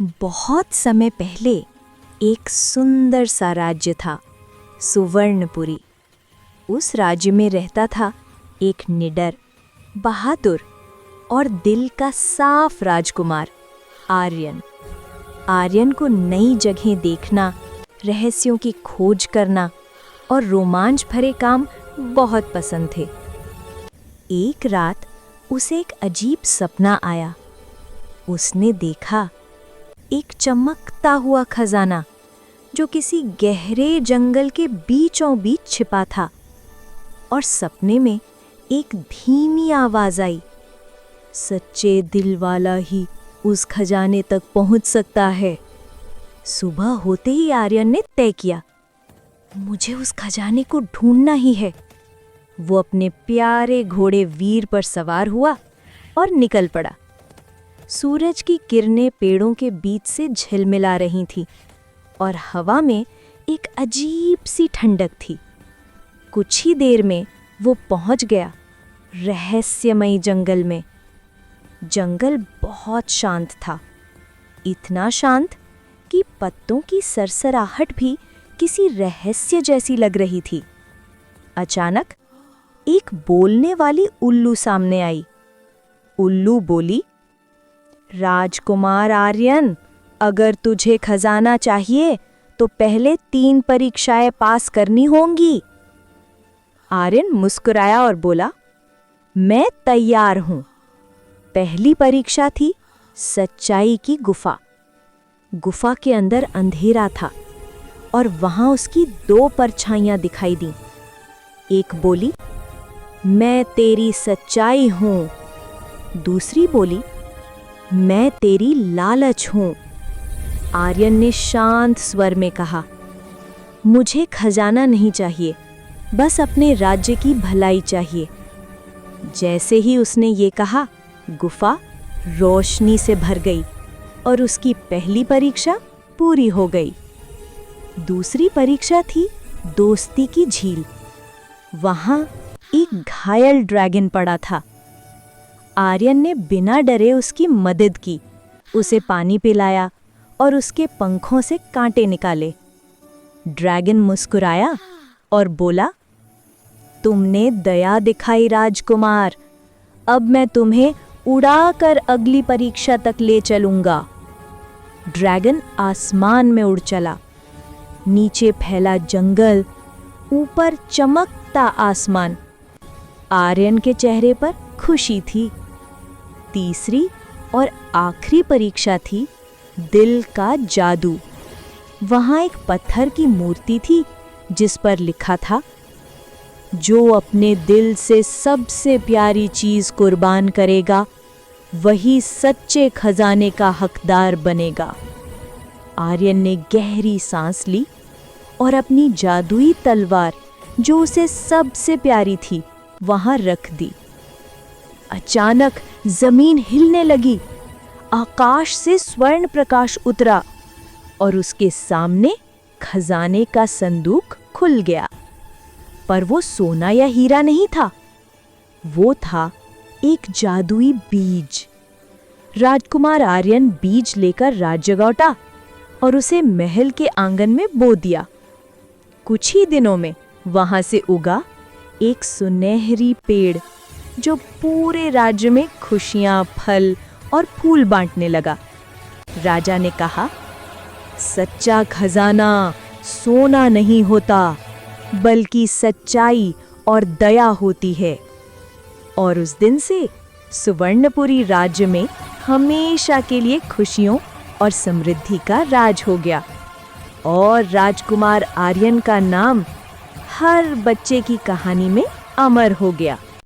बहुत समय पहले एक सुंदर सा राज्य था, सुवर्णपुरी। उस राज्य में रहता था एक निडर, बहादुर और दिल का साफ राजकुमार, आर्यन। आर्यन को नई जगहें देखना, रहस्यों की खोज करना और रोमांच भरे काम बहुत पसंद थे। एक रात उसे एक अजीब सपना आया। उसने देखा एक चमकता हुआ खजाना जो किसी गहरे जंगल के बीचों बीच छिपा था, और सपने में एक धीमी आवाज आई, सच्चे दिल वाला ही उस खजाने तक पहुंच सकता है। सुबह होते ही आर्यन ने तय किया, मुझे उस खजाने को ढूंढना ही है। वो अपने प्यारे घोड़े वीर पर सवार हुआ और निकल पड़ा। सूरज की किरणें पेड़ों के बीच से झिलमिला रही थीं और हवा में एक अजीब सी ठंडक थी। कुछ ही देर में वो पहुंच गया रहस्यमयी जंगल में। जंगल बहुत शांत था, इतना शांत कि पत्तों की सरसराहट भी किसी रहस्य जैसी लग रही थी। अचानक एक बोलने वाली उल्लू सामने आई। उल्लू बोली, राजकुमार आर्यन, अगर तुझे खजाना चाहिए तो पहले 3 परीक्षाएं पास करनी होंगी। आर्यन मुस्कुराया और बोला, मैं तैयार हूं। पहली परीक्षा थी सच्चाई की गुफा। गुफा के अंदर अंधेरा था और वहां उसकी 2 परछाइयां दिखाई दीं। एक बोली, मैं तेरी सच्चाई हूं। दूसरी बोली, मैं तेरी लालच हूं। आर्यन ने शांत स्वर में कहा, मुझे खजाना नहीं चाहिए, बस अपने राज्य की भलाई चाहिए। जैसे ही उसने ये कहा, गुफा रोशनी से भर गई और उसकी पहली परीक्षा पूरी हो गई। दूसरी परीक्षा थी दोस्ती की झील। वहां एक घायल ड्रैगन पड़ा था। आर्यन ने बिना डरे उसकी मदद की, उसे पानी पिलाया और उसके पंखों से कांटे निकाले। ड्रैगन मुस्कुराया और बोला, तुमने दया दिखाई राजकुमार, अब मैं तुम्हें उड़ाकर अगली परीक्षा तक ले चलूंगा। ड्रैगन आसमान में उड़ चला। नीचे फैला जंगल, ऊपर चमकता आसमान। आर्यन के चेहरे पर खुशी थी। तीसरी और आखिरी परीक्षा थी दिल का जादू। वहां एक पत्थर की मूर्ति थी जिस पर लिखा था, जो अपने दिल से सबसे प्यारी चीज कुर्बान करेगा वही सच्चे खजाने का हकदार बनेगा। आर्यन ने गहरी सांस ली और अपनी जादुई तलवार, जो उसे सबसे प्यारी थी, वहां रख दी। अचानक जमीन हिलने लगी, आकाश से स्वर्ण प्रकाश उतरा और उसके सामने खजाने का संदूक खुल गया। पर वो सोना या हीरा नहीं था, वो था एक जादुई बीज। राजकुमार आर्यन बीज लेकर राज्य लौटा और उसे महल के आंगन में बो दिया। कुछ ही दिनों में वहां से उगा एक सुनहरी पेड़ जो पूरे राज्य में खुशियां, फल और फूल बांटने लगा। राजा ने कहा, सच्चा खजाना सोना नहीं होता, बल्कि सच्चाई और दया होती है। और उस दिन से सुवर्णपुरी राज्य में हमेशा के लिए खुशियों और समृद्धि का राज हो गया, और राजकुमार आर्यन का नाम हर बच्चे की कहानी में अमर हो गया।